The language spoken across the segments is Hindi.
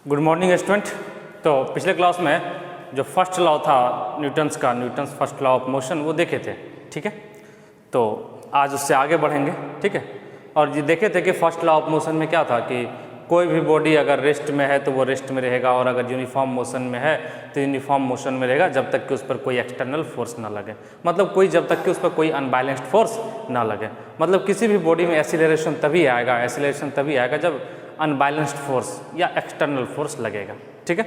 Good morning student. तो पिछले क्लास में जो फर्स्ट लॉ था Newton's first law of motion वो देखे थे, ठीक है। तो आज उससे आगे बढ़ेंगे, ठीक है। और ये देखे थे कि फर्स्ट लॉ ऑफ मोशन में क्या था कि कोई भी बॉडी अगर रेस्ट में है तो वो रेस्ट में रहेगा, और अगर यूनिफॉर्म मोशन में है तो यूनिफॉर्म मोशन में रहेगा जब तक कि उस पर कोई एक्सटर्नल फोर्स ना लगे, मतलब कोई जब तक कि उस पर कोई अनबैलेंस्ड फोर्स ना लगे। मतलब किसी भी बॉडी में एक्सीलरेशन तभी आएगा जब अनबैलेंस्ड फोर्स या एक्सटर्नल फोर्स लगेगा, ठीक है।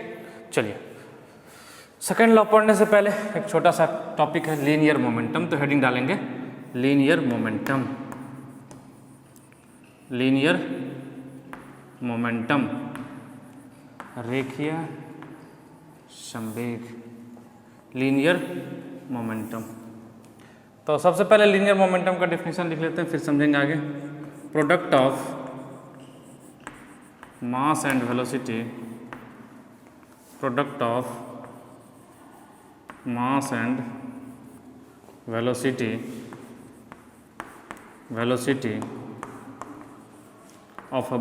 चलिए, सेकेंड लॉ पढ़ने से पहले एक छोटा सा टॉपिक है लीनियर मोमेंटम। तो हेडिंग डालेंगे लीनियर मोमेंटम, रेखीय संवेग, लीनियर मोमेंटम। तो सबसे पहले लीनियर मोमेंटम का डेफिनेशन लिख लेते हैं, फिर समझेंगे आगे। Product of mass and velocity, product of mass and velocity of a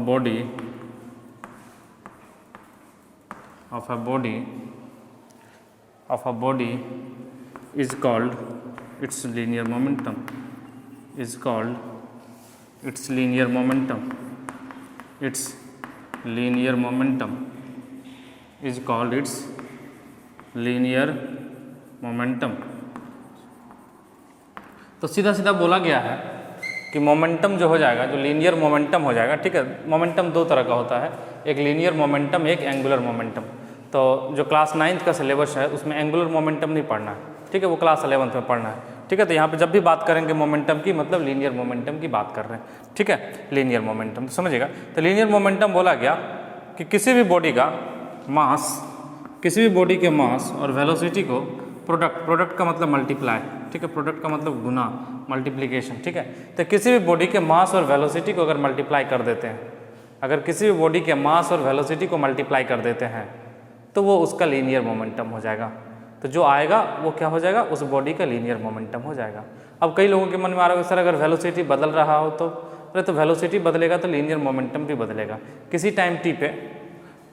body is called its linear momentum, its linear momentum is called its linear momentum। तो सीधा सीधा बोला गया है कि मोमेंटम जो हो जाएगा, जो लीनियर मोमेंटम हो जाएगा, ठीक है। मोमेंटम दो तरह का होता है, एक लीनियर मोमेंटम, एक एंगुलर मोमेंटम। तो जो क्लास 9th का सिलेबस है उसमें एंगुलर मोमेंटम नहीं पढ़ना है, ठीक है, वो क्लास 11th में पढ़ना है, ठीक है। तो यहाँ पे जब भी बात करेंगे मोमेंटम की, मतलब लीनियर मोमेंटम की बात कर रहे हैं, ठीक है, लीनियर मोमेंटम, तो समझिएगा। तो लीनियर मोमेंटम बोला गया कि किसी भी बॉडी के मास और वेलोसिटी को प्रोडक्ट का मतलब मल्टीप्लाई, ठीक है, प्रोडक्ट का मतलब गुना, मल्टीप्लिकेशन, ठीक है। तो किसी भी बॉडी के मास और वेलोसिटी को अगर मल्टीप्लाई कर देते हैं, अगर किसी भी बॉडी के मास और वेलोसिटी को मल्टीप्लाई कर देते हैं तो वो उसका लीनियर मोमेंटम हो जाएगा। तो जो आएगा वो क्या हो जाएगा, उस बॉडी का लीनियर मोमेंटम हो जाएगा। अब कई लोगों के मन में आ रहा है सर अगर वेलोसिटी बदल रहा हो तो, अरे तो वेलोसिटी बदलेगा तो लीनियर मोमेंटम भी बदलेगा। किसी टाइम टी पे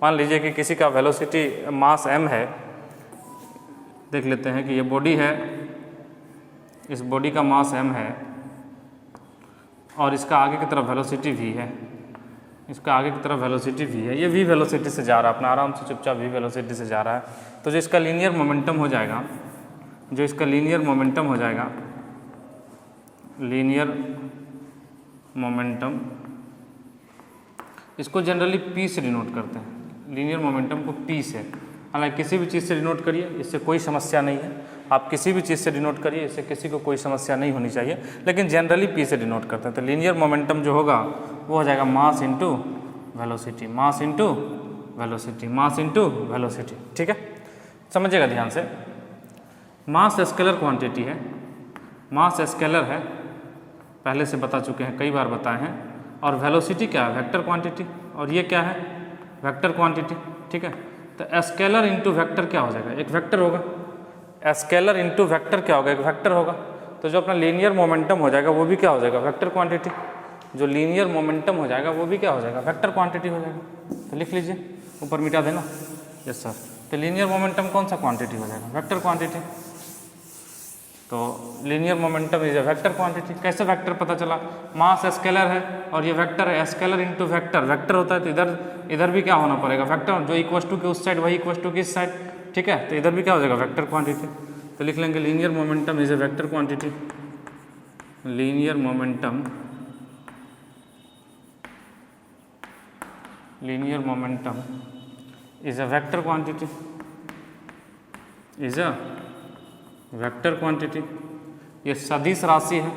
मान लीजिए कि किसी का वेलोसिटी मास m है, देख लेते हैं कि ये बॉडी है, इस बॉडी का मास m है और इसका आगे की तरफ वेलोसिटी v है, इसका आगे की तरफ वेलोसिटी v है, ये v वेलोसिटी से जा रहा है, अपना आराम से चुपचाप v वेलोसिटी से जा रहा है। तो जो इसका लीनियर मोमेंटम हो जाएगा, लीनियर मोमेंटम इसको जनरली p से डिनोट करते हैं, लीनियर मोमेंटम को p से। हालांकि किसी भी चीज़ से डिनोट करिए, इससे कोई समस्या नहीं है, आप किसी भी चीज़ से डिनोट करिए, इससे किसी को कोई समस्या नहीं होनी चाहिए, लेकिन जनरली p से डिनोट करते हैं। तो लीनियर मोमेंटम जो होगा वो हो जाएगा मास इंटू वेलोसिटी, ठीक है। समझिएगा ध्यान से, मास स्केलर क्वांटिटी है, मास स्केलर है, पहले से बता चुके हैं, कई बार बताए हैं। और वेलोसिटी क्या है, वेक्टर क्वांटिटी, और ये क्या है, वेक्टर क्वांटिटी, ठीक है। तो स्केलर इंटू वेक्टर क्या हो जाएगा, एक वेक्टर होगा, स्केलर इंटू वेक्टर क्या होगा, एक वेक्टर होगा। तो जो अपना लीनियर मोमेंटम हो जाएगा वो भी क्या हो जाएगा, वेक्टर क्वांटिटी। जो लीनियर मोमेंटम हो जाएगा वो भी क्या हो जाएगा, वेक्टर क्वांटिटी हो जाएगा। तो लिख लीजिए, ऊपर मिटा देना, यस सर। तो लीनियर मोमेंटम कौन सा क्वांटिटी हो जाएगा, वेक्टर क्वांटिटी। तो linear momentum is a vector quantity. कैसे वेक्टर पता चला, मास स्केलर है और ये वेक्टर है, स्केलर इंटू वेक्टर होता है, तो इधर भी क्या होना पड़ेगा, वेक्टर, जो इक्वल टू के उस साइड वही इक्वल टू की इस साइड, ठीक है। तो इधर भी क्या हो जाएगा, वेक्टर क्वांटिटी। तो लिख लेंगे linear momentum is a vector quantity, linear momentum is a vector quantity, ये सदिश राशि है,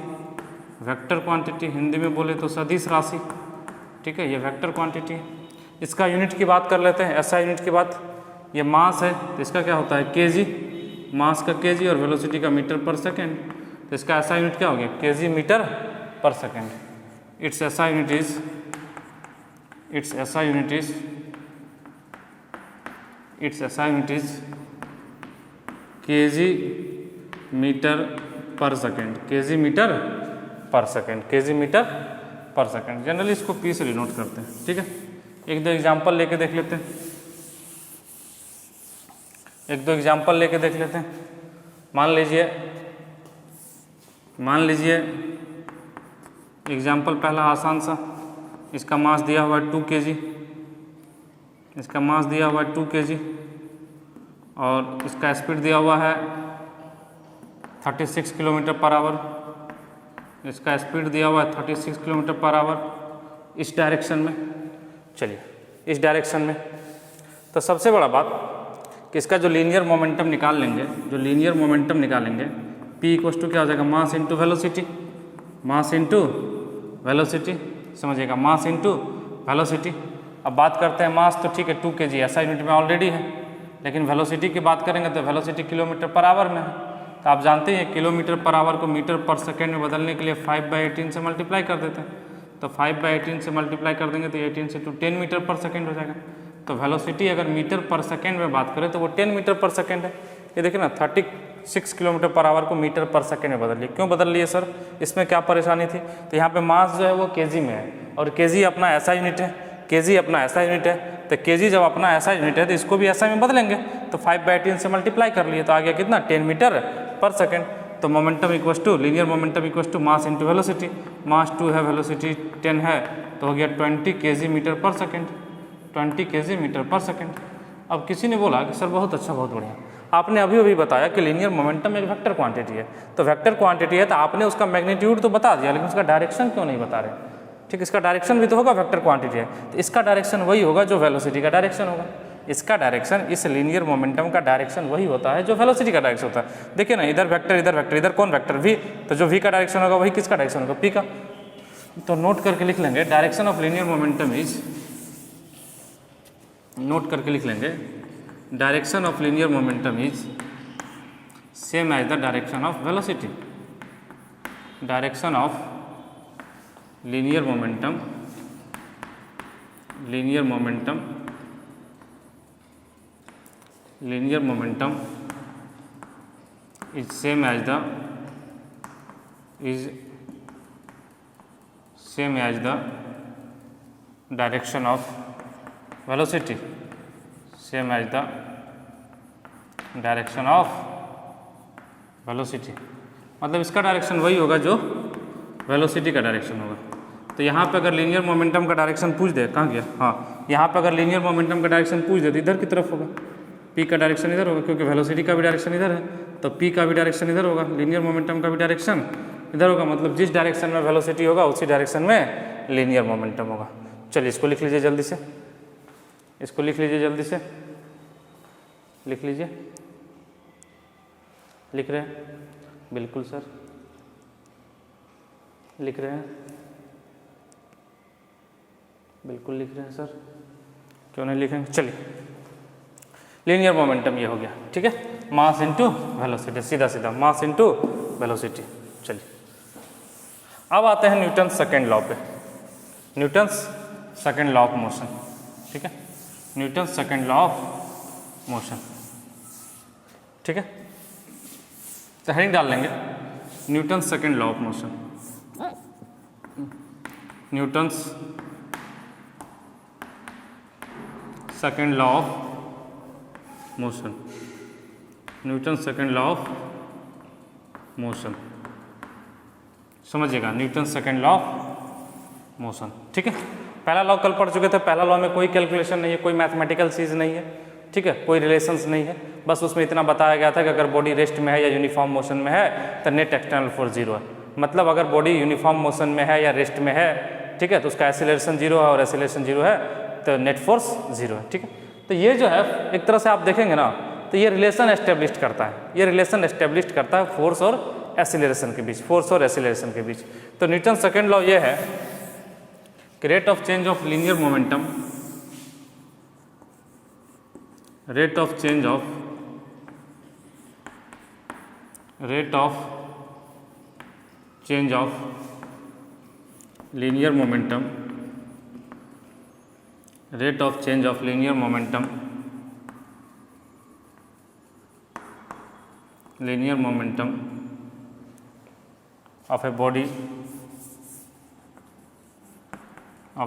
वेक्टर क्वांटिटी हिंदी में बोले तो सदिश राशि, ठीक है, ये वेक्टर क्वांटिटी है। इसका यूनिट की बात कर लेते हैं, ऐसा यूनिट की बात, ये मास है तो इसका क्या होता है केजी, मास का केजी, और वेलोसिटी का मीटर पर सेकेंड। तो इसका ऐसा यूनिट क्या हो गया, केजी मीटर पर सेकेंड। इट्स ऐसा यूनिट इज केजी मीटर पर सेकेंड, केजी मीटर पर सेकेंड। जनरली इसको पी से डिनोट करते हैं, ठीक है। एक दो एग्जाम्पल लेके देख लेते हैं। एक दो एग्जाम्पल लेके देख लेते हैं। मान लीजिए एग्जाम्पल पहला आसान सा, इसका मास दिया हुआ है 2 kg, इसका मास दिया हुआ है 2 kg और इसका स्पीड दिया हुआ है 36 किलोमीटर पर आवर, इसका स्पीड दिया हुआ है 36 किलोमीटर पर आवर इस डायरेक्शन में। चलिए इस डायरेक्शन में, तो सबसे बड़ा बात कि इसका जो लीनियर मोमेंटम निकाल लेंगे, P इक्वल टू क्या हो जाएगा, मास इंटू वेलोसिटी, मास इंटू वेलोसिटी, समझिएगा, मास इंटू वेलोसिटी। अब बात करते हैं मास, तो ठीक है 2 kg ऐसा यूनिट में ऑलरेडी है, लेकिन वेलोसिटी की बात करेंगे तो वेलोसिटी किलोमीटर पर आवर में है। तो आप जानते हैं किलोमीटर पर आवर को मीटर पर सेकेंड में बदलने के लिए 5/18 से मल्टीप्लाई कर देते हैं। तो 5/18 से मल्टीप्लाई कर देंगे तो 18 से 10 मीटर पर सेकेंड हो जाएगा। तो वेलोसिटी अगर मीटर पर सेकेंड में बात करें तो वो 10 मीटर पर सेकेंड है। ये देखिए ना, 36 किलोमीटर पर आवर को मीटर पर सेकेंड में बदल लिए। क्यों बदल लिए सर, इसमें क्या परेशानी थी? तो यहाँ पे मास जो है वो केजी में है और केजी अपना ऐसा यूनिट है, केजी अपना ऐसा यूनिट है। तो केजी जब अपना ऐसा यूनिट है तो इसको भी ऐसा में बदलेंगे। तो 5/18 से मल्टीप्लाई कर लिए तो आ गया कितना, 10 मीटर पर सेकेंड। तो momentum equal to linear momentum equal to mass into velocity. Mass 2 है, वेलोसिटी 10 है, तो हो गया 20 kg मीटर पर सेकेंड, 20 kg मीटर पर सेकेंड। अब किसी ने बोला कि सर बहुत अच्छा, बहुत बढ़िया, आपने अभी बताया कि लीनियर मोमेंटम एक वेक्टर क्वांटिटी है। तो वेक्टर क्वांटिटी है तो आपने उसका मैग्नीट्यूड तो बता दिया, लेकिन उसका डायरेक्शन क्यों नहीं बता रहे? ठीक, इसका डायरेक्शन भी तो होगा, वेक्टर क्वांटिटी है तो इसका डायरेक्शन वही होगा जो वेलोसिटी का डायरेक्शन होगा। इसका डायरेक्शन, इस लीनियर मोमेंटम का डायरेक्शन वही होता है जो वेलोसिटी का डायरेक्शन होता है। देखिए ना, इधर वेक्टर, इधर वेक्टर, इधर कौन वेक्टर, v, तो जो v का डायरेक्शन होगा वही किसका डायरेक्शन होगा, p का। तो नोट करके लिख लेंगे, direction of linear momentum is, note करके लिख लेंगे, direction of linear momentum is same as the direction of velocity. Direction of linear momentum is same as the direction of velocity, same as the direction of velocity। मतलब इसका डायरेक्शन वही होगा जो वेलोसिटी का डायरेक्शन होगा। तो यहाँ पे अगर लीनियर मोमेंटम का डायरेक्शन पूछ दे, कहाँ गया, हाँ, यहाँ पे अगर लीनियर मोमेंटम का डायरेक्शन पूछ दे तो इधर की तरफ होगा, p का डायरेक्शन इधर होगा, क्योंकि वेलोसिटी का भी डायरेक्शन इधर है, तो p का भी डायरेक्शन इधर होगा, लीनियर मोमेंटम का भी डायरेक्शन इधर होगा। मतलब जिस डायरेक्शन में वेलोसिटी होगा उसी डायरेक्शन में लीनियर मोमेंटम होगा। चलिए इसको लिख लीजिए जल्दी से, इसको लिख लीजिए जल्दी से, लिख लीजिए, लिख रहे हैं, बिल्कुल सर लिख रहे हैं, बिल्कुल लिख रहे हैं सर, क्यों नहीं लिखेंगे। चलिए लीनियर मोमेंटम ये हो गया, ठीक है, मास इनटू वेलोसिटी, सीधा सीधा मास इनटू वेलोसिटी। चलिए अब आते हैं न्यूटन सेकेंड लॉ पे, Newton's second law of motion, ठीक है, Newton second law of motion, ठीक है। तो हेडिंग डाल लेंगे Newton second law of motion, Newton's second law of motion, Newton second law of motion, समझिएगा, Newton second law of motion, ठीक है। पहला लॉ कल पढ़ चुके थे, पहला लॉ में कोई कैलकुलेशन नहीं है, कोई मैथमेटिकल चीज़ नहीं है, ठीक है, कोई रिलेशंस नहीं है, बस उसमें इतना बताया गया था कि अगर बॉडी रेस्ट में है या यूनिफॉर्म मोशन में है तो नेट एक्सटर्नल फोर्स जीरो है। मतलब अगर बॉडी यूनिफॉर्म मोशन में है या रेस्ट में है, ठीक है, तो उसका एक्सीलरेशन जीरो है और एक्सीलरेशन जीरो है तो नेट फोर्स जीरो है, ठीक है। तो ये जो है एक तरह से आप देखेंगे ना तो ये रिलेशन एस्टेब्लिश करता है, ये रिलेशन एस्टेब्लिश करता है फोर्स और एक्सीलरेशन के बीच, फोर्स और एक्सीलरेशन के बीच। तो न्यूटन सेकेंड लॉ ये है कि rate of change of linear momentum, rate of change of linear momentum, rate of change of linear momentum, linear momentum of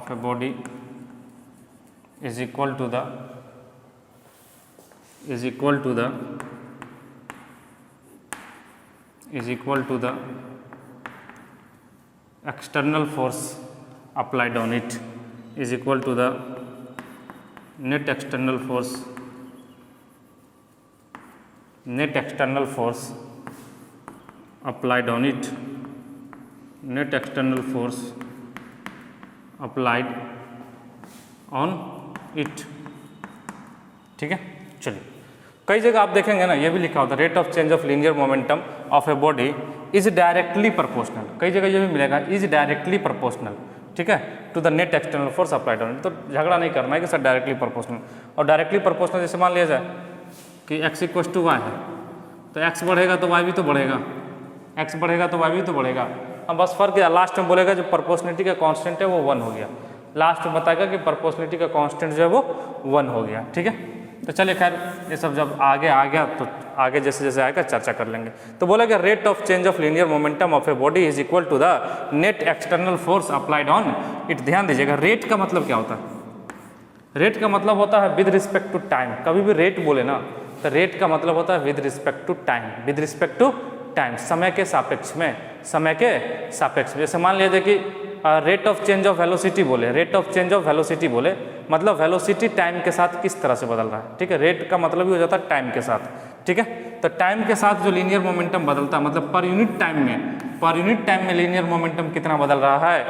a body is equal to the is equal to the external force applied on it is equal to the net external force applied on it, net external force applied on it। ठीक है, चलिए कई जगह आप देखेंगे ना, ये भी लिखा होता है rate of change of linear momentum of a body is directly proportional. कई जगह ये भी मिलेगा इज डायरेक्टली प्रोपोर्शनल, ठीक है, to the net external force applied on it. तो झगड़ा नहीं करना है कि सर डायरेक्टली प्रोपोर्शनल, और डायरेक्टली प्रोपोर्शनल जैसे मान लिया जाए कि x इक्वस टू वाई है, तो x बढ़ेगा तो y भी तो बढ़ेगा, x बढ़ेगा तो y भी तो बढ़ेगा। अब बस फर्क है, लास्ट में बोलेगा जो प्रोपोर्शनलिटी का कांस्टेंट है वो 1 हो गया, लास्ट में बताएगा कि प्रोपोर्शनलिटी का कांस्टेंट जो है वो 1 हो गया। ठीक है, तो चलिए खैर ये सब जब आगे आ गया तो आगे जैसे जैसे आएगा चर्चा कर लेंगे। तो बोला कि rate of change of linear momentum of a body is equal to the net external force applied on it. ध्यान दीजिएगा, रेट का मतलब क्या होता है? रेट का मतलब होता है विद रिस्पेक्ट टू टाइम। कभी भी रेट बोले ना तो रेट का मतलब होता है with respect to time, with respect to time, समय के सापेक्ष में, समय के सापेक्ष में। जैसे मान लीजिए कि rate of change of velocity बोले, rate of change of velocity बोले मतलब वेलोसिटी टाइम के साथ किस तरह से बदल रहा है। ठीक है, रेट का मतलब भी हो जाता है टाइम के साथ। ठीक है, तो टाइम के साथ जो लीनियर मोमेंटम बदलता है मतलब पर यूनिट टाइम में लीनियर मोमेंटम कितना बदल रहा है,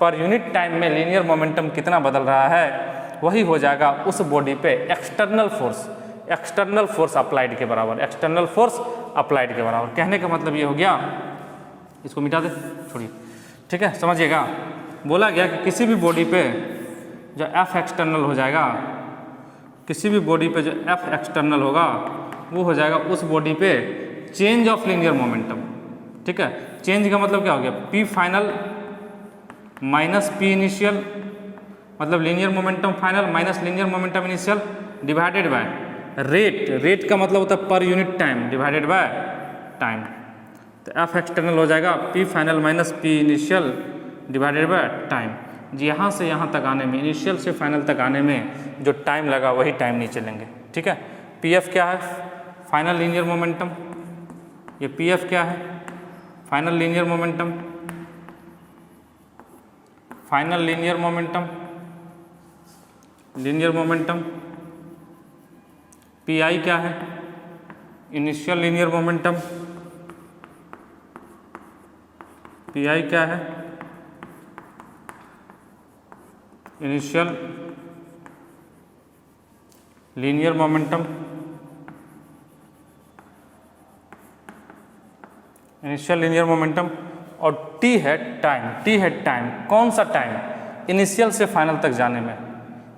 पर यूनिट टाइम में लीनियर मोमेंटम कितना बदल रहा है, वही हो जाएगा उस बॉडी पे एक्सटर्नल फोर्स अप्लाइड के बराबर, एक्सटर्नल फोर्स अप्लाइड के बराबर। कहने का मतलब ये हो गया, इसको मिटा दे, छोड़िए। ठीक है, समझिएगा, बोला गया कि किसी भी बॉडी पे जो F एक्सटर्नल हो जाएगा, किसी भी बॉडी पे जो F एक्सटर्नल होगा वो हो जाएगा उस बॉडी पे चेंज ऑफ लीनियर मोमेंटम। ठीक है, चेंज का मतलब क्या हो गया, P final minus P initial, मतलब linear momentum final minus linear momentum initial divided by rate. Rate का मतलब होता है पर unit time divided by time. तो F एक्सटर्नल हो जाएगा P final minus P initial divided by time. यहाँ से यहाँ तक आने में, इनिशियल से फाइनल तक आने में जो टाइम लगा वही टाइम नीचे लेंगे। ठीक है, PF क्या है, फाइनल लीनियर मोमेंटम, ये PF क्या है, final linear momentum, final linear momentum, linear momentum. PI क्या है, इनिशियल लीनियर मोमेंटम, PI क्या है, initial linear momentum, initial linear momentum. और T है टाइम, T है टाइम। कौन सा टाइम, इनिशियल से फाइनल तक जाने में,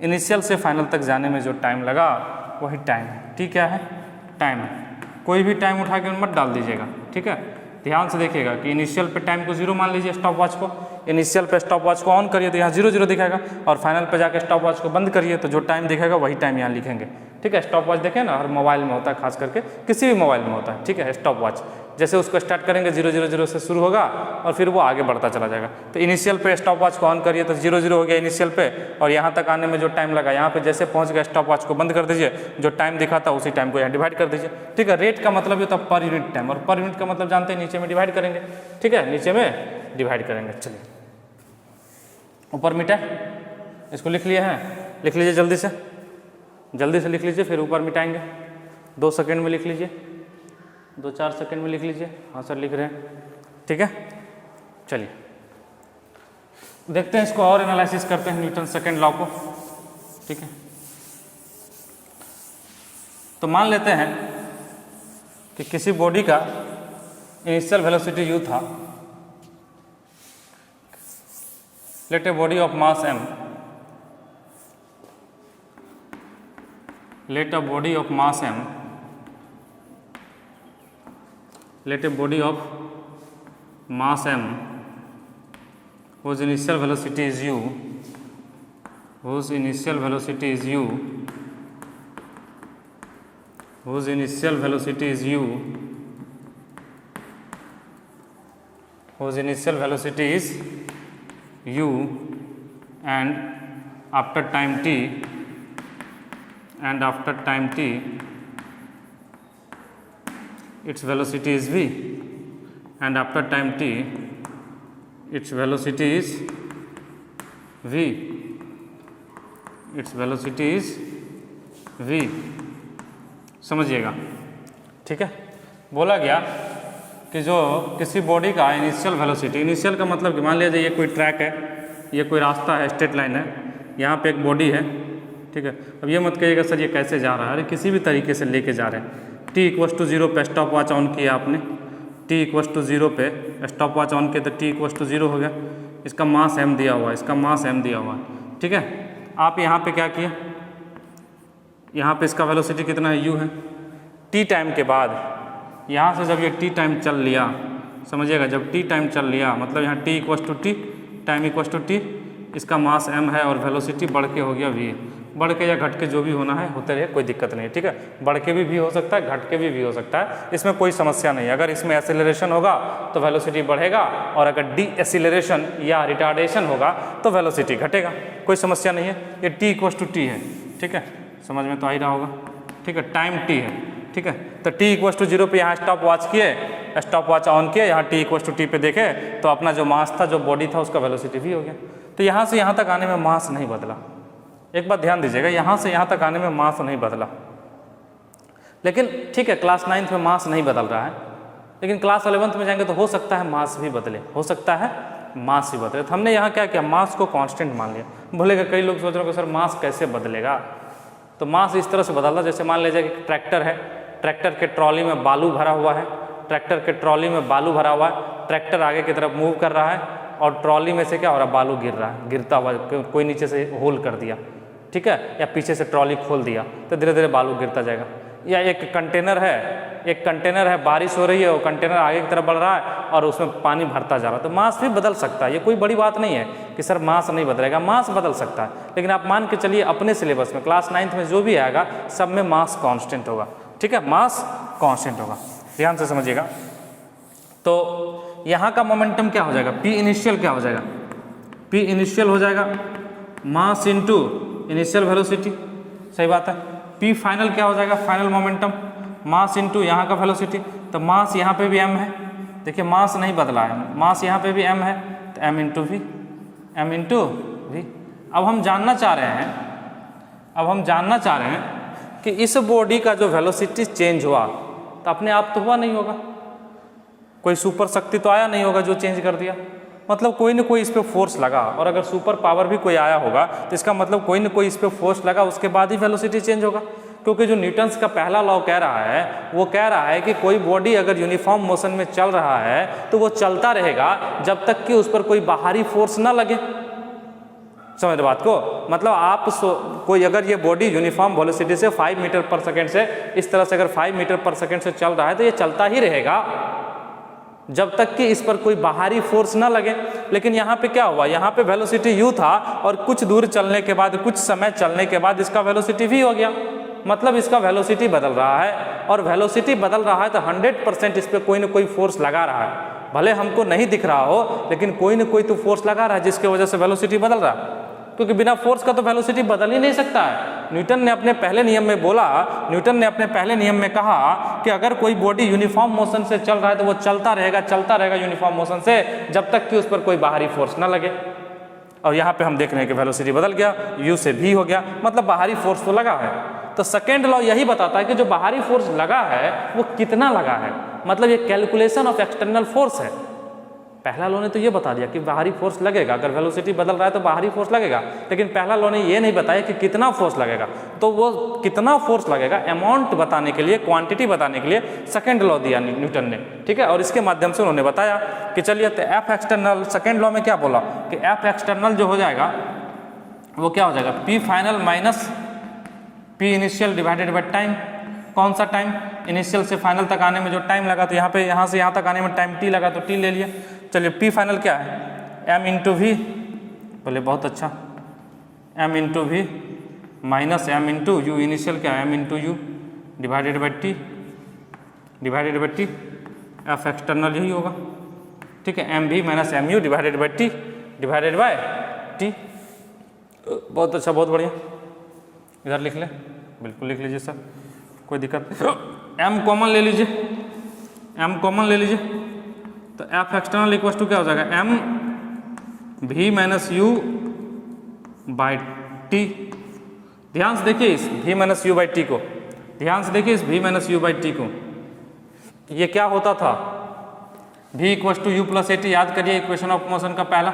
इनिशियल से फाइनल तक जाने में जो टाइम लगा वही टाइम है। T क्या है, टाइम है। कोई भी टाइम उठा के मत डाल दीजिएगा। ठीक है, ध्यान से देखिएगा कि इनिशियल पे टाइम को 0 मान लीजिए, स्टॉप वॉच को, इनिशियल पे स्टॉप वॉच को ऑन करिए तो यहाँ 0 0 दिखाएगा, और फाइनल पे जाके स्टॉप वॉच को बंद करिए तो जो टाइम दिखेगा वही टाइम यहाँ लिखेंगे। ठीक है, स्टॉप वॉच देखें ना, हर मोबाइल में होता है, खास करके किसी भी मोबाइल में होता है। ठीक है, स्टॉप वॉच जैसे उसको स्टार्ट करेंगे 0 0 0 से शुरू होगा और फिर वो आगे बढ़ता चला जाएगा। तो इनिशियल पे स्टॉप वॉच को ऑन करिए तो 0 0 हो गया इनिशियल पे, और यहाँ तक आने में जो टाइम लगा, यहाँ पे जैसे पहुँच गया स्टॉप वॉच को बंद कर दीजिए, जो टाइम दिखा था उसी टाइम को यहाँ डिवाइड कर दीजिए। ठीक है, रेट का मतलब होता है पर यूनिट टाइम, और पर यूनिट का मतलब जानते हैं नीचे में डिवाइड करेंगे। ठीक है, नीचे में डिवाइड करेंगे। चलिए ऊपर मिटा, इसको लिख लिए हैं, लिख लीजिए जल्दी से, जल्दी से लिख लीजिए, फिर ऊपर मिटाएंगे। 2 सेकंड में लिख लीजिए, 2-4 सेकंड में लिख लीजिए। हाँ सर लिख रहे हैं। ठीक है, चलिए देखते हैं इसको और एनालिसिस करते हैं न्यूटन सेकंड लॉ को। ठीक है, तो मान लेते हैं कि किसी बॉडी का इनिशियल वेलोसिटी u था, let a body of mass m, let a body of mass m, let a body of mass m whose initial velocity is u, whose initial velocity is u, whose initial velocity is u, whose initial velocity is u, and after time t, and after time t its velocity is v, and after time t its velocity is v, its velocity is v। समझिएगा, ठीक है। बोला गया कि जो किसी बॉडी का इनिशियल वेलोसिटी, इनिशियल का मतलब कि मान लीजिए ये कोई ट्रैक है, ये कोई रास्ता है, स्ट्रेट लाइन है, यहाँ पे एक बॉडी है, ठीक है। अब ये मत कहिएगा सर ये कैसे जा रहा है, अरे किसी भी तरीके से लेके जा रहे हैं। t=0 पे स्टॉप वॉच ऑन किया आपने, t=0 पे स्टॉप वॉच ऑन किया तो t=0 हो गया। इसका मास m दिया हुआ है, इसका मास m दिया हुआ है, ठीक है। आप यहाँ पे क्या किए, यहाँ पे इसका वेलोसिटी कितना है, u है। t टाइम के बाद यहाँ से जब ये t टाइम चल लिया, समझिएगा, जब t टाइम चल लिया मतलब यहाँ t=t, टाइम =t, इसका मास m है और वेलोसिटी बढ़ के हो गया v। बढ़ के या घट के जो भी होना है होते रहे, कोई दिक्कत नहीं है, ठीक है। बढ़ के भी हो सकता है, घट के भी हो सकता है, इसमें कोई समस्या नहीं है। अगर इसमें एक्सेलरेशन होगा तो वेलोसिटी बढ़ेगा, और अगर डी एक्सीलरेशन या रिटार्डेशन होगा तो वेलोसिटी घटेगा, कोई समस्या नहीं है। ये t=t है, ठीक है, समझ में तो आ ही रहा होगा, ठीक है। टाइम t है, ठीक है। तो t=0 पे यहाँ स्टॉप वॉच किए, स्टॉप वॉच ऑन किए, यहाँ t=t पे देखे तो अपना जो मास था, जो बॉडी था, उसका वेलोसिटी भी हो गया। तो यहाँ से यहाँ तक आने में मास नहीं बदला। एक बात ध्यान दीजिएगा, यहाँ से यहाँ तक आने में मास नहीं बदला, लेकिन ठीक है क्लास 9th में मास नहीं बदल रहा है, लेकिन क्लास 11th में जाएंगे तो हो सकता है मास भी बदले, हो सकता है मास भी बदले। तो हमने यहाँ क्या किया, मास को कांस्टेंट मान लिया। बोलेगा कई लोग सोच रहे हो कि सर मास कैसे बदलेगा, तो मास इस तरह से बदलता, जैसे मान लीजिए कि ट्रैक्टर है, ट्रैक्टर के ट्रॉली में बालू भरा हुआ है, ट्रैक्टर के ट्रॉली में बालू भरा हुआ है, ट्रैक्टर आगे की तरफ मूव कर रहा है और ट्रॉली में से क्या हो रहा है, बालू गिर रहा है, गिरता हुआ कोई नीचे से होल कर दिया, ठीक है, या पीछे से ट्रॉली खोल दिया तो धीरे धीरे बालू गिरता जाएगा। या एक कंटेनर है, एक कंटेनर है, बारिश हो रही है, वो कंटेनर आगे की तरफ बढ़ रहा है और उसमें पानी भरता जा रहा है, तो मास भी बदल सकता है। ये कोई बड़ी बात नहीं है कि सर मास नहीं बदलेगा, मास बदल सकता है, लेकिन आप मान के चलिए अपने सिलेबस में क्लास 9th में जो भी आएगा सब में मास कांस्टेंट होगा, ठीक है, मास कांस्टेंट होगा, ध्यान से समझिएगा। तो यहाँ का मोमेंटम क्या हो जाएगा, P इनिशियल क्या हो जाएगा, P इनिशियल हो जाएगा मास इंटू इनिशियल वेलोसिटी, सही बात है। P फाइनल क्या हो जाएगा, फाइनल मोमेंटम मास इंटू यहाँ का वेलोसिटी। तो मास यहाँ पे भी m है, देखिए मास नहीं बदला है, मास यहाँ पे भी m है, तो m into V, m into V. अब हम जानना चाह रहे हैं, कि इस बॉडी का जो वेलोसिटी चेंज हुआ तो अपने आप तो हुआ नहीं होगा, कोई सुपर शक्ति तो आया नहीं होगा जो चेंज कर दिया, मतलब कोई ना कोई इस पर फोर्स लगा, और अगर सुपर पावर भी कोई आया होगा तो इसका मतलब कोई ना कोई इस पर फोर्स लगा, उसके बाद ही वेलोसिटी चेंज होगा। क्योंकि जो न्यूटन्स का पहला लॉ कह रहा है, वो कह रहा है कि कोई बॉडी अगर यूनिफॉर्म मोशन में चल रहा है तो वो चलता रहेगा जब तक कि उस पर कोई बाहरी फोर्स ना लगे। समझ रहे बात को, मतलब आप कोई अगर ये बॉडी यूनिफॉर्म वेलोसिटी से 5 मीटर पर सेकेंड से इस तरह से अगर 5 मीटर पर सेकेंड से चल रहा है तो ये चलता ही रहेगा जब तक कि इस पर कोई बाहरी फोर्स ना लगे। लेकिन यहाँ पे क्या हुआ, यहाँ पे वेलोसिटी u था और कुछ दूर चलने के बाद, कुछ समय चलने के बाद इसका वेलोसिटी v हो गया, मतलब इसका वेलोसिटी बदल रहा है, और वेलोसिटी बदल रहा है तो 100% इस पर कोई ना कोई फोर्स लगा रहा है, भले हमको नहीं दिख रहा हो लेकिन कोई ना कोई तो फोर्स लगा रहा है जिसके वजह से वेलोसिटी बदल रहा है, क्योंकि बिना फोर्स का तो वेलोसिटी बदल ही नहीं सकता है। न्यूटन ने अपने पहले नियम में कहा कि अगर कोई बॉडी यूनिफॉर्म मोशन से चल रहा है तो वो चलता रहेगा यूनिफॉर्म मोशन से जब तक कि उस पर कोई बाहरी फोर्स ना लगे। और यहाँ पे हम देख रहे हैं कि वेलोसिटी बदल गया, u से v हो गया, मतलब बाहरी फोर्स तो लगा है। तो सेकेंड लॉ यही बताता है कि जो बाहरी फोर्स लगा है वो कितना लगा है, मतलब ये कैलकुलेशन ऑफ एक्सटर्नल फोर्स है। पहला लॉ ने तो ये बता दिया कि बाहरी फोर्स लगेगा, अगर वेलोसिटी बदल रहा है तो बाहरी फोर्स लगेगा, लेकिन पहला लॉ ने ये नहीं बताया कि कितना फोर्स लगेगा। तो वो कितना फोर्स लगेगा अमाउंट बताने के लिए, क्वांटिटी बताने के लिए सेकंड लॉ दिया न्यूटन ने, ठीक है। और इसके माध्यम से उन्होंने बताया कि चलिए तो एफ एक्सटर्नल, सेकेंड लॉ में क्या बोला कि एफ एक्सटर्नल जो हो जाएगा वो क्या हो जाएगा, P final minus P initial divided by time. कौन सा टाइम, इनिशियल से फाइनल तक आने में जो टाइम लगा, तो यहाँ से यहाँ तक आने में टाइम t लगा तो t ले लिया। चलिए p फाइनल क्या है, m इंटू वी, बोले बहुत अच्छा, m into V minus m into U, initial क्या है m into U divided by t, F external यही होगा, ठीक है, M V minus M U divided by T divided by T. बहुत अच्छा, बहुत बढ़िया, इधर लिख ले, बिल्कुल लिख लीजिए सर, कोई दिक्कत नहीं। m कॉमन ले लीजिए, एम कॉमन ले लीजिए, तो एफ एक्सटर्नल इक्वल टू क्या हो जाएगा, M V minus U by T. ध्यान से देखिए इस V minus U by T को, ध्यान से देखिए इस V minus U by T को। ये क्या होता था, v equal to U plus A T, याद करिए इक्वेशन ऑफ मोशन का पहला,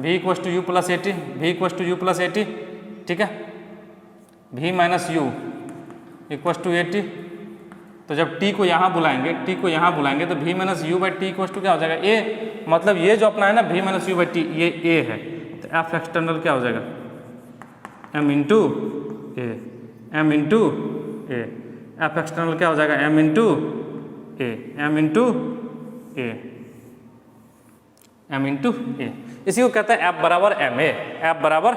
v equal to U plus A T, V equal to U plus A T, ठीक है, v minus U equal to A T. तो जब t को यहाँ बुलाएंगे, t को यहाँ बुलाएंगे तो v minus U by T equal to क्या हो जाएगा, a, मतलब ये जो अपना है ना v minus U by T, ये a है, तो f एक्सटर्नल क्या हो जाएगा, m इंटू ए, m इंटू ए, f एक्सटर्नल क्या हो जाएगा, m इंटू ए, m इंटू ए, m इंटू ए। इसी को कहते हैं f बराबर ma, f बराबर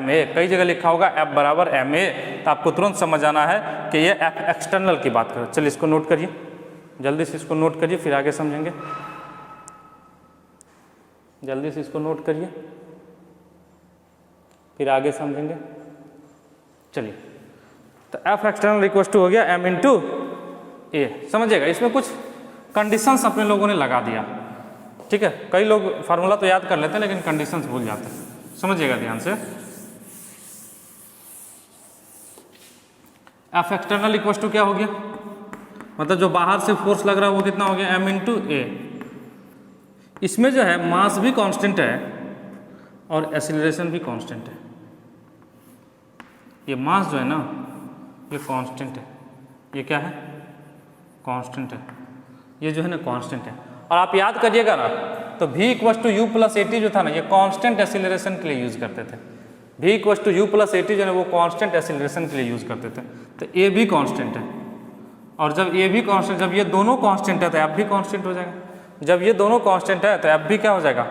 ma। कई जगह लिखा होगा f बराबर ma, तो आपको तुरंत समझ आना है कि ये f एक्सटर्नल की बात करो। चलिए इसको नोट करिए, जल्दी से इसको नोट करिए, फिर आगे समझेंगे। जल्दी से इसको नोट करिए, फिर आगे समझेंगे। चलिए, तो f एक्सटर्नल इक्वल टू हो गया m इंटू ए। समझिएगा, इसमें कुछ कंडीशंस अपने लोगों ने लगा दिया, ठीक है। कई लोग फार्मूला तो याद कर लेते हैं लेकिन कंडीशंस भूल जाते हैं। समझिएगा ध्यान से, एफ एक्सटर्नल इक्वल टू क्या हो गया, मतलब जो बाहर से फोर्स लग रहा है वो कितना हो गया, m इंटू ए। इसमें जो है मास भी कांस्टेंट है और एक्सीलरेशन भी कांस्टेंट है। ये मास जो है ना ये कांस्टेंट है, ये क्या है, कांस्टेंट है, ये जो है ना कांस्टेंट है। और आप याद करिएगा ना, तो v equal to U plus A T जो था ना, ये कांस्टेंट एक्सीलरेशन के लिए यूज करते थे। v equal to U plus A T जो है वो कांस्टेंट एक्सीलरेशन के लिए यूज करते थे। तो a भी कांस्टेंट है, और जब a भी कांस्टेंट, जब ये दोनों कांस्टेंट है तो f भी कांस्टेंट हो जाएगा। जब ये दोनों कांस्टेंट है तो f भी क्या हो जाएगा,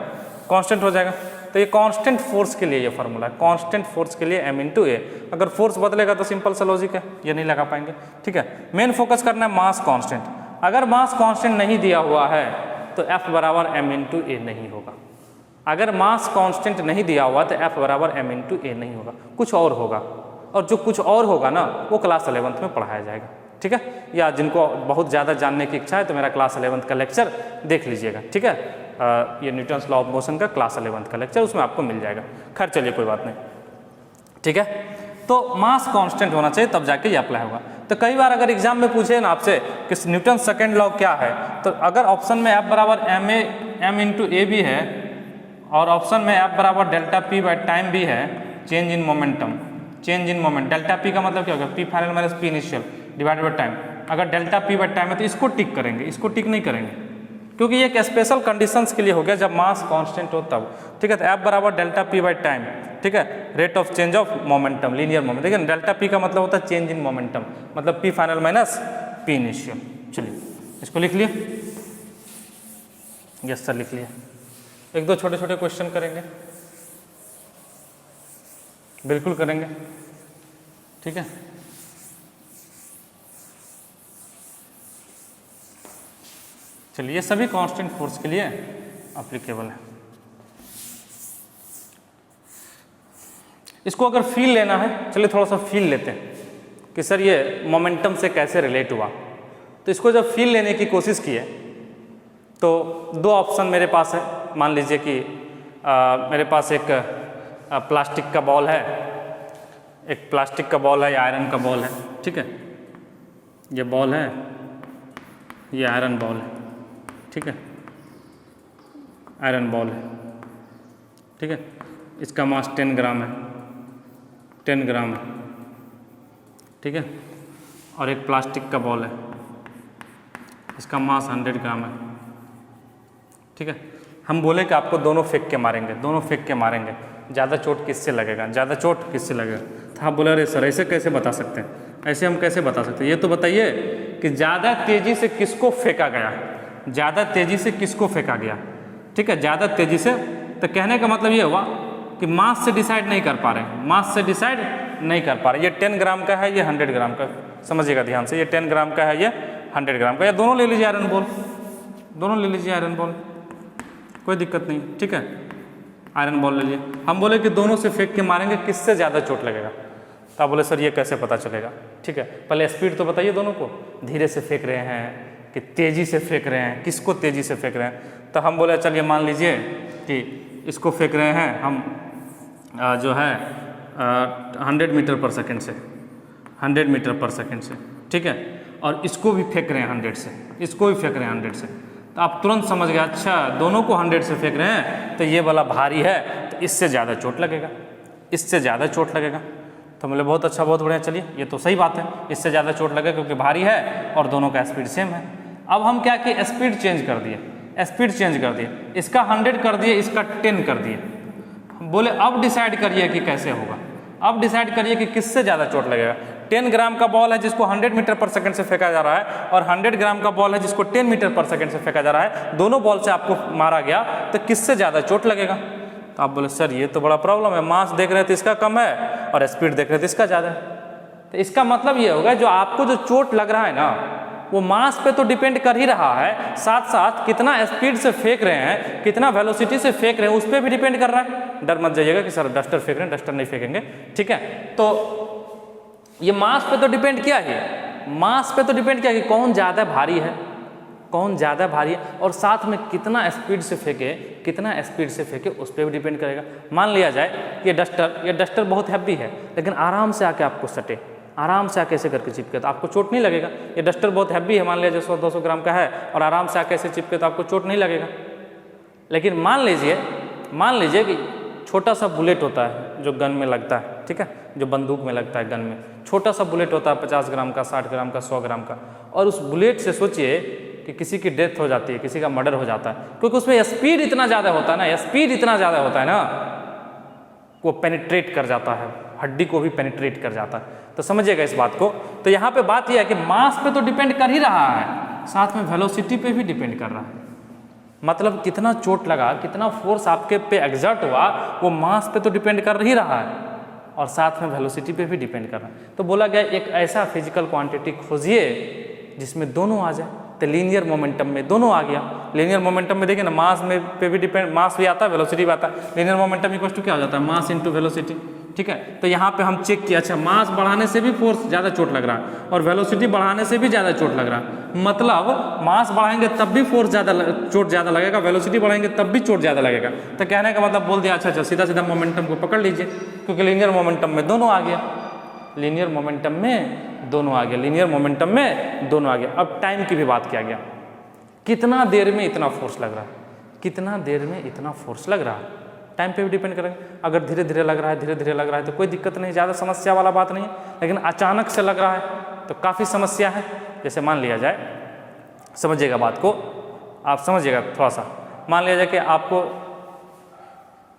कांस्टेंट हो जाएगा। तो ये कांस्टेंट फोर्स के लिए ये फार्मूला है, कांस्टेंट फोर्स के लिए m इंटू ए। अगर फोर्स बदलेगा तो सिंपल सा लॉजिक है, ये नहीं लगा पाएंगे, ठीक है। मेन फोकस करना है मास कांस्टेंट। अगर मास कांस्टेंट नहीं दिया हुआ है तो f बराबर m इंटू ए नहीं होगा। अगर मास कांस्टेंट नहीं दिया हुआ तो f बराबर m इंटू ए नहीं होगा, कुछ और होगा। और जो कुछ और होगा ना वो क्लास 11th में पढ़ाया जाएगा, ठीक है। या जिनको बहुत ज़्यादा जानने की इच्छा है तो मेरा क्लास 11th का लेक्चर देख लीजिएगा, ठीक है। ये न्यूटन्स लॉ ऑफ मोशन का क्लास 11th का लेक्चर, उसमें आपको मिल जाएगा। खैर चलिए कोई बात नहीं, ठीक है। तो मास कांस्टेंट होना चाहिए तब जाके ये अप्लाई होगा। तो कई बार अगर एग्जाम में पूछे ना आपसे कि न्यूटन सेकेंड लॉ क्या है, तो अगर ऑप्शन में F बराबर m इंटू ए भी है और ऑप्शन में F बराबर डेल्टा पी बाई टाइम भी है, change in momentum, change in moment, delta P का मतलब क्या होगा, P final minus P initial divided by time. अगर डेल्टा पी बाई टाइम है तो इसको टिक करेंगे, इसको टिक नहीं करेंगे, क्योंकि ये एक स्पेशल कंडीशंस के लिए हो गया जब मास कांस्टेंट हो तब, ठीक है। तो F बराबर डेल्टा पी बाई टाइम, ठीक है, rate of change of momentum, linear moment. देखिए डेल्टा पी का मतलब होता है चेंज इन मोमेंटम, मतलब P final minus P initial. चलिए इसको लिख लिए, यस सर लिख लिए। एक दो छोटे छोटे क्वेश्चन करेंगे, बिल्कुल करेंगे, ठीक है। चलिए सभी कांस्टेंट फोर्स के लिए एप्लीकेबल है। इसको अगर फील लेना है, चलिए थोड़ा सा फील लेते हैं कि सर ये मोमेंटम से कैसे रिलेट हुआ। तो इसको जब फील लेने की कोशिश की है तो दो ऑप्शन मेरे पास है। मान लीजिए कि मेरे पास एक प्लास्टिक का बॉल है, एक प्लास्टिक का बॉल है या आयरन का बॉल है, ठीक है। ये बॉल है, ये आयरन बॉल है, ठीक है, आयरन बॉल है, ठीक है। इसका मास 10 ग्राम है, 10 ग्राम है, ठीक है। और एक प्लास्टिक का बॉल है, इसका मास 100 ग्राम है, ठीक है। हम बोले कि आपको दोनों फेंक के मारेंगे, दोनों फेंक के मारेंगे, ज़्यादा चोट किससे लगेगा, ज़्यादा चोट किससे लगेगा। तो आप बोले अरे सर ऐसे कैसे बता सकते हैं, ऐसे हम कैसे बता सकते हैं, ये तो बताइए कि ज़्यादा तेज़ी से किसको फेंका गया, ज़्यादा तेज़ी से किसको फेंका गया, ठीक है, ज़्यादा तेज़ी से। तो कहने का मतलब ये हुआ कि मास से डिसाइड नहीं कर पा रहे हैं, मास से डिसाइड नहीं कर पा रहे। ये 10 ग्राम का है, ये 100 ग्राम का, समझिएगा ध्यान से, ये 10 ग्राम का है, ये 100 ग्राम का, या दोनों ले लीजिए आयरन बॉल, दोनों ले लीजिए आयरन बॉल, कोई दिक्कत नहीं, ठीक है। आयरन बॉल ले लीजिए। हम बोले कि दोनों से फेंक के मारेंगे, किससे ज़्यादा चोट लगेगा। तो आप बोले सर ये कैसे पता चलेगा, ठीक है। पहले स्पीड तो बताइए दोनों को, धीरे से फेंक रहे हैं, कि तेज़ी से फेंक रहे हैं, किसको तेज़ी से फेंक रहे हैं। तो हम बोले चलिए मान लीजिए कि इसको फेंक रहे हैं हम जो है 100 मीटर पर सेकंड से, 100 मीटर पर सेकंड से, ठीक है, और इसको भी फेंक रहे हैं 100 से, इसको भी फेंक रहे हैं 100 से। तो आप तुरंत समझ गए अच्छा दोनों को 100 से फेंक रहे हैं तो ये वाला भारी है, तो इससे ज़्यादा चोट लगेगा, इससे ज़्यादा चोट लगेगा। तो बोले बहुत अच्छा, बहुत बढ़िया, चलिए ये तो सही बात है, इससे ज़्यादा चोट लगेगा क्योंकि भारी है और दोनों का स्पीड सेम है। अब हम क्या किए, स्पीड चेंज कर दिए, स्पीड चेंज कर दिए, इसका 100 कर दिए, इसका 10 कर दिए। बोले अब डिसाइड करिए कि कैसे होगा, अब डिसाइड करिए कि किससे ज़्यादा चोट लगेगा। 10 ग्राम का बॉल है जिसको 100 मीटर पर सेकंड से फेंका जा रहा है और 100 ग्राम का बॉल है जिसको 10 मीटर पर सेकंड से फेंका जा रहा है, दोनों बॉल से आपको मारा गया तो किससे ज़्यादा चोट लगेगा। तो आप बोले सर ये तो बड़ा प्रॉब्लम है, मास देख रहे थे इसका कम है और स्पीड देख रहे थे इसका ज़्यादा है। तो इसका मतलब ये होगा जो आपको जो चोट लग रहा है ना वो मास पे तो डिपेंड कर ही रहा है, साथ साथ कितना स्पीड से फेंक रहे हैं, कितना वेलोसिटी से फेंक रहे हैं उस पर भी डिपेंड कर रहा है। डर मत जाइएगा कि सर डस्टर फेंक रहे हैं, डस्टर नहीं फेंकेंगे, ठीक है। तो ये मास पे तो डिपेंड किया है, मास पे तो डिपेंड किया कि कौन ज़्यादा भारी है, कौन ज़्यादा भारी है, और साथ में कितना स्पीड से फेंके, कितना स्पीड से फेंके उस पर भी डिपेंड करेगा। मान लिया जाए ये डस्टर बहुत हैवी है लेकिन आराम से आके आपको सटे, आराम से आके ऐसे करके चिपके तो आपको चोट नहीं लगेगा। ये डस्टर बहुत हैवी है, मान लिया जाए 100-200 ग्राम का है और आराम से आके ऐसे चिपके तो आपको चोट नहीं लगेगा। लेकिन मान लीजिए कि छोटा सा बुलेट होता है जो गन में लगता है, ठीक है, जो बंदूक में लगता है, गन में छोटा सा बुलेट होता है 50 ग्राम का, 60 ग्राम का, 100 ग्राम का, और उस बुलेट से सोचिए कि किसी की डेथ हो जाती है, किसी का मर्डर हो जाता है, क्योंकि उसमें स्पीड इतना ज़्यादा होता है ना, स्पीड इतना ज़्यादा होता है ना, वो पेनिट्रेट कर जाता है, हड्डी को भी पेनिट्रेट कर जाता है। तो समझिएगा इस बात को। तो यहाँ पे बात यह है कि मास पे तो डिपेंड कर ही रहा है, साथ में वेलोसिटी पे भी डिपेंड कर रहा है। मतलब कितना चोट लगा, कितना फोर्स आपके पे एग्जर्ट हुआ, वो मास पे तो डिपेंड कर ही रहा है और साथ में वेलोसिटी पे भी डिपेंड कर रहा है। तो बोला गया एक ऐसा फिजिकल क्वांटिटी खोजिए जिसमें दोनों आ जाए। तो लीनियर मोमेंटम में दोनों आ गया। लीनियर मोमेंटम में देखिए ना, मास में पे भी डिपेंड, मास भी आता है, वेलोसिटी भी आता है। लीनियर मोमेंटम इक्वल टू क्या हो जाता है, मास इंटू वेलोसिटी, ठीक है। तो यहाँ पे हम चेक किया, अच्छा मास बढ़ाने से भी फोर्स ज़्यादा चोट लग रहा है और वेलोसिटी बढ़ाने से भी ज़्यादा चोट लग रहा है। मतलब मास बढ़ाएंगे तब भी फोर्स चोट ज़्यादा लगेगा, वेलोसिटी बढ़ाएंगे तब भी चोट ज़्यादा लगेगा। तो कहने का मतलब बोल दिया अच्छा सीधा सीधा मोमेंटम को पकड़ लीजिए, क्योंकि लीनियर मोमेंटम में दोनों आ गया, लीनियर मोमेंटम में दोनों आ गया, लीनियर मोमेंटम में दोनों आ गया। अब टाइम की भी बात किया गया, कितना देर में इतना फोर्स लग रहा है, कितना देर में इतना फोर्स लग रहा है, टाइम पे भी डिपेंड करेंगे। अगर धीरे धीरे लग रहा है, धीरे धीरे लग रहा है तो कोई दिक्कत नहीं, ज़्यादा समस्या वाला बात नहीं है। लेकिन अचानक से लग रहा है तो काफ़ी समस्या है। जैसे मान लिया जाए, समझिएगा बात को, आप समझिएगा थोड़ा सा, मान लिया जाए कि आपको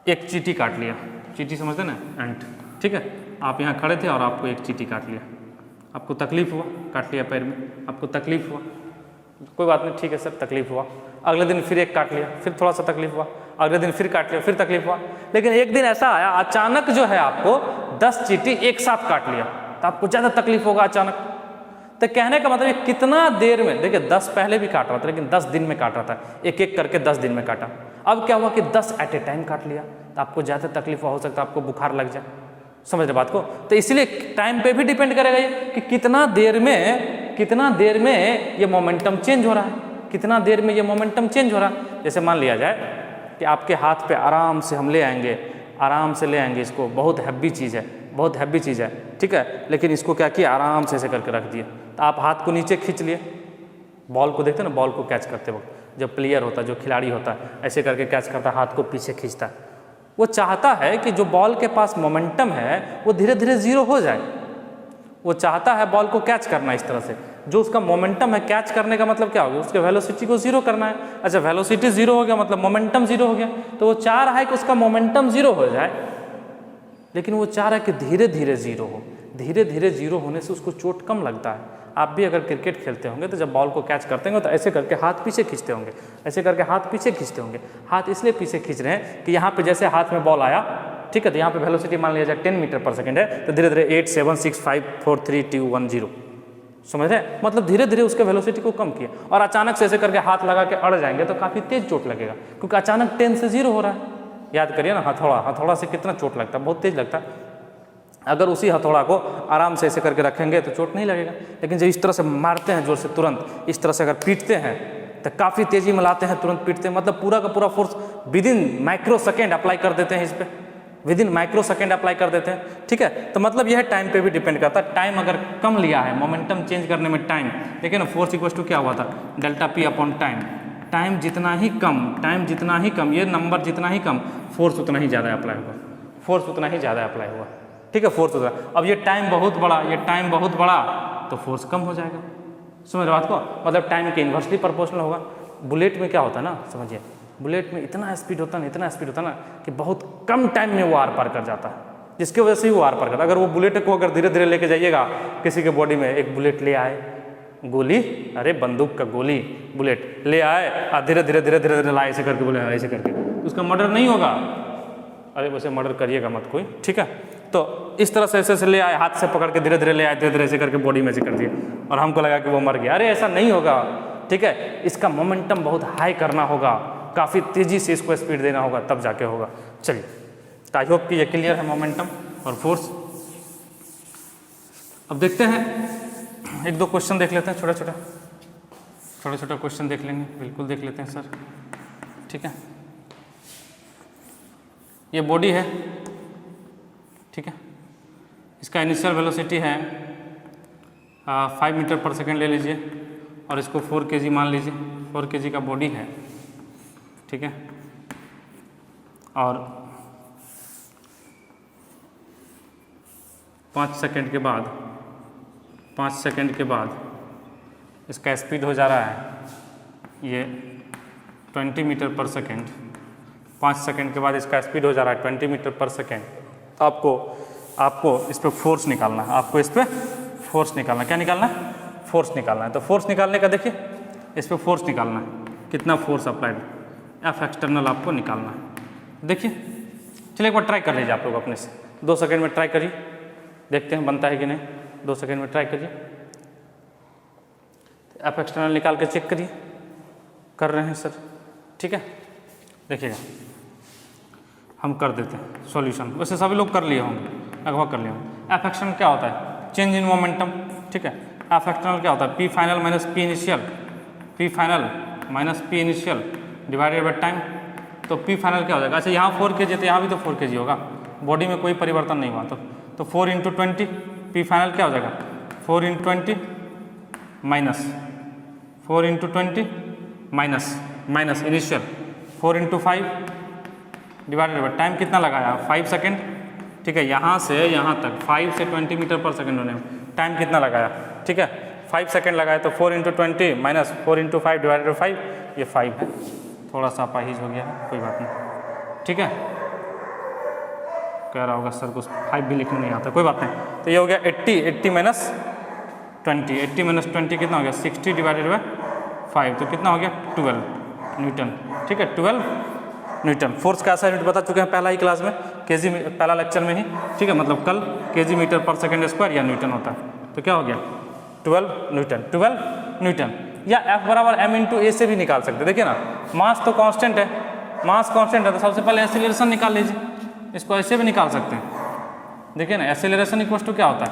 एक चींटी काट लिया, चींटी समझते ना, एंट, ठीक है। आप यहाँ खड़े थे और आपको एक चींटी काट लिया, आपको तकलीफ हुआ, काट लिया पैर में, आपको तकलीफ हुआ, कोई बात नहीं, ठीक है सर तकलीफ हुआ। अगले दिन फिर एक काट लिया, फिर थोड़ा सा तकलीफ हुआ, अगले दिन फिर काट लिया, फिर तकलीफ हुआ। लेकिन एक दिन ऐसा आया अचानक जो है आपको 10 चींटी एक साथ काट लिया, तो आपको ज़्यादा तकलीफ होगा अचानक। तो कहने का मतलब कितना देर में, देखिए 10 पहले भी काट रहा था लेकिन 10 दिन में काट रहा था, एक एक करके 10 दिन में काटा। अब क्या हुआ कि 10 एट ए टाइम काट लिया, तो आपको ज़्यादा तकलीफ हो सकता है, आपको बुखार लग जाए, समझ रहे बात को। तो इसलिए टाइम पे भी डिपेंड करेगा ये कि कितना देर में ये मोमेंटम चेंज हो रहा है, कितना देर में ये मोमेंटम चेंज हो रहा है। जैसे मान लिया जाए कि आपके हाथ पे आराम से हम ले आएंगे, आराम से ले आएंगे इसको, बहुत हैवी चीज़ है, बहुत हैवी चीज़ है, ठीक है। लेकिन इसको क्या किया, आराम से ऐसे करके रख दिया, तो आप हाथ को नीचे खींच लिए, बॉल को देखते हैं ना, बॉल को कैच करते वक्त जो प्लेयर होता है, जो खिलाड़ी होता है, ऐसे करके कैच करता है, हाथ को पीछे खींचता है। वो चाहता है कि जो बॉल के पास मोमेंटम है वो धीरे धीरे जीरो हो जाए, वो चाहता है बॉल को कैच करना इस तरह से, जो उसका मोमेंटम है, कैच करने का मतलब क्या हो गया, उसके वेलोसिटी को जीरो करना है। अच्छा वेलोसिटी जीरो हो गया मतलब मोमेंटम जीरो हो गया, तो वो चाह रहा है कि उसका मोमेंटम जीरो हो जाए, लेकिन वो चाह रहा है कि धीरे धीरे जीरो हो। धीरे धीरे जीरो होने से उसको चोट कम लगता है। आप भी अगर क्रिकेट खेलते होंगे तो जब बॉल को कैच करते होंगे तो ऐसे करके हाथ पीछे खींचते होंगे, ऐसे करके हाथ पीछे खींचते होंगे। हाथ इसलिए पीछे खींच रहे हैं कि यहाँ पे जैसे हाथ में बॉल आया, ठीक है, तो यहाँ पे वेलोसिटी मान लिया जाए 10 मीटर पर सेकंड है, तो धीरे धीरे 8 7 6 5 4 3 2 1 0, समझ रहे हैं, मतलब धीरे धीरे उसके वेलोसिटी को कम किया। और अचानक से ऐसे करके हाथ लगा के अड़ जाएंगे तो काफ़ी तेज चोट लगेगा, क्योंकि अचानक 10 से 0 हो रहा है। याद करिए ना, हथौड़ा से कितना चोट लगता है, बहुत तेज लगता है। अगर उसी हथौड़ा को आराम से ऐसे करके रखेंगे तो चोट नहीं लगेगा, लेकिन जब इस तरह से मारते हैं जोर से, तुरंत इस तरह से अगर पीटते हैं तो काफ़ी तेज़ी में लाते हैं, तुरंत पीटते हैं, मतलब पूरा का पूरा force within micro second apply कर देते हैं इस पर, विदिन माइक्रो सेकेंड अप्लाई कर देते हैं। ठीक है, तो मतलब यह टाइम पे भी डिपेंड करता है। टाइम अगर कम लिया है, मोमेंटम चेंज करने में टाइम, देखिए ना फोर्स इक्वल टू क्या हुआ था, delta P upon time. Time जितना ही कम, ये नंबर जितना ही कम, फोर्स उतना ही ज़्यादा अप्लाई होगा, फोर्स उतना ही ज़्यादा अप्लाई होगा। ठीक है, फोर्स उतना। अब ये टाइम बहुत बड़ा, तो फोर्स कम हो जाएगा। समझ बात को, मतलब टाइम के इन्वर्सली प्रोपोर्शनल होगा। बुलेट में क्या होता है ना, समझिए, बुलेट में इतना स्पीड होता है ना कि बहुत कम टाइम में वो आर पार कर जाता है, जिसकी वजह से ही वो आर पार करता है। अगर वो बुलेट को अगर धीरे धीरे लेके जाइएगा किसी के बॉडी में, एक बुलेट ले आए, गोली, अरे बंदूक का गोली, बुलेट ले आए और धीरे धीरे लाए ऐसे करके, बोले ऐसे करके, उसका मर्डर नहीं होगा। अरे वैसे मर्डर करिएगा मत कोई, ठीक है। तो इस तरह से ऐसे ले आए, हाथ से पकड़ के धीरे धीरे ले आए, धीरे धीरे ऐसे करके बॉडी में से कर दिया और हमको लगा कि वो मर गया। अरे ऐसा नहीं होगा, ठीक है। इसका मोमेंटम बहुत हाई करना होगा, काफ़ी तेज़ी से इसको स्पीड देना होगा, तब जाके होगा। चलिए, तो आई होप कि ये क्लियर है मोमेंटम और फोर्स। अब देखते हैं, एक दो क्वेश्चन देख लेते हैं, छोटा छोटा क्वेश्चन देख लेंगे, बिल्कुल देख लेते हैं सर। ठीक है, ये बॉडी है, ठीक है, इसका इनिशियल वेलोसिटी है 5 मीटर पर सेकेंड ले लीजिए और इसको 4 kg मान लीजिए, 4 kg का बॉडी है, ठीक है। और 5 सेकेंड के बाद इसका स्पीड हो जा रहा है ये 20 मीटर पर सेकेंड। 5 सेकेंड के बाद इसका स्पीड हो जा रहा है 20 मीटर पर सेकेंड। तो आपको इस पर फोर्स निकालना है, आपको इस पर फोर्स निकालना है। क्या निकालना है? फोर्स निकालना है। तो फोर्स निकालने का देखिए, इस पर फोर्स निकालना है, कितना फोर्स अप्लाइड, एफ एक्सटर्नल आपको निकालना है। देखिए, चलिए एक बार ट्राई कर लीजिए आप लोग अपने से, 2 सेकेंड में ट्राई करिए, देखते हैं बनता है कि नहीं। 2 सेकेंड में ट्राई करिए, एफ एक्सटर्नल निकाल के चेक करिए। कर रहे हैं सर, ठीक है। देखिएगा, हम कर देते हैं सॉल्यूशन, वैसे सभी लोग कर लिए होंगे, लगभग कर लिए होंगे। एफ एक्सटर्नल क्या होता है? चेंज इन मोमेंटम, ठीक है। एफ एक्सटर्नल क्या होता है? P final minus P initial, P final minus P initial divided by time. तो पी फाइनल क्या हो जाएगा? अच्छा, यहाँ 4 kg, तो यहाँ भी तो 4 kg होगा, बॉडी में कोई परिवर्तन नहीं हुआ, तो 4 × 20, पी फाइनल क्या हो जाएगा? 4 × 20 minus 4 × 20 minus initial 4 × 5 divided by time. कितना लगाया? 5 सेकेंड, ठीक है। यहाँ से यहाँ तक 5 से 20 मीटर पर सेकेंड होने में टाइम कितना लगाया? ठीक है, 5 सेकेंड लगाया। तो 4 × 20 माइनस 4 × 5 डिवाइडेड बाय 5, ये 5 है। थोड़ा सा अपाहिज हो गया है, कोई बात नहीं, ठीक है। कह रहा होगा सर को 5 भी लिखने नहीं आता, कोई बात नहीं। तो ये हो गया 80 माइनस 20, 80 माइनस 20 कितना हो गया? 60 डिवाइडेड बाय 5, तो कितना हो गया? 12 न्यूटन, ठीक है, 12 न्यूटन। फोर्स का ऐसा यूनिट बता चुके हैं पहला ही क्लास में, केजी, पहला लेक्चर में ही, ठीक है। मतलब कल केजी मीटर पर सेकेंड स्क्वायर या न्यूटन होता है। तो क्या हो गया? 12 न्यूटन। या F बराबर m × a से भी निकाल सकते हैं। देखिए ना, मास तो कांस्टेंट है, तो सबसे पहले एक्सीलरेशन निकाल लीजिए, इसको ऐसे भी निकाल सकते हैं। देखिए ना, एक्सीलरेशन इक्वल टू क्या होता है?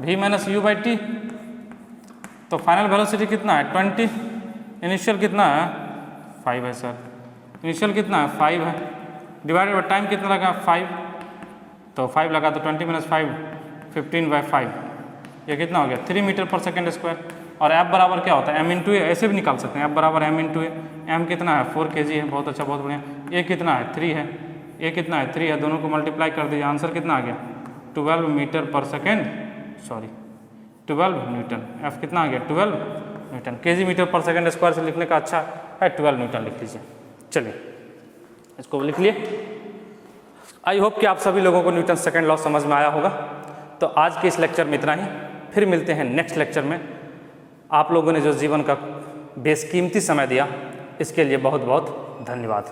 v minus u by T. तो फाइनल वेलोसिटी कितना है? 20, इनिशियल कितना है? 5 है सर, इनिशियल कितना है? 5 है, डिवाइडेड बाय टाइम कितना लगा? 5, तो 5 लगा तो 20 माइनस 5 15/5, ये कितना हो गया? 3 मीटर पर सेकेंड स्क्वायर। और F बराबर क्या होता है? m × a, ऐसे भी निकाल सकते हैं। F बराबर m × a, m कितना है? 4 kg है, बहुत अच्छा, बहुत बढ़िया। a कितना है? 3 है, a कितना है? 3 है, दोनों को मल्टीप्लाई कर दीजिए, आंसर कितना आ गया? 12 मीटर पर सेकेंड, सॉरी 12 न्यूटन। F कितना आ गया? 12 न्यूटन। kg मीटर पर सेकेंड स्क्वायर से लिखने का अच्छा है, 12 न्यूटन लिख लीजिए। चलिए, इसको लिख लिए। आई होप कि आप सभी लोगों को न्यूटन सेकेंड लॉ समझ में आया होगा। तो आज के इस लेक्चर में इतना ही, फिर मिलते हैं नेक्स्ट लेक्चर में। आप लोगों ने जो जीवन का बेशकीमती समय दिया, इसके लिए बहुत बहुत धन्यवाद।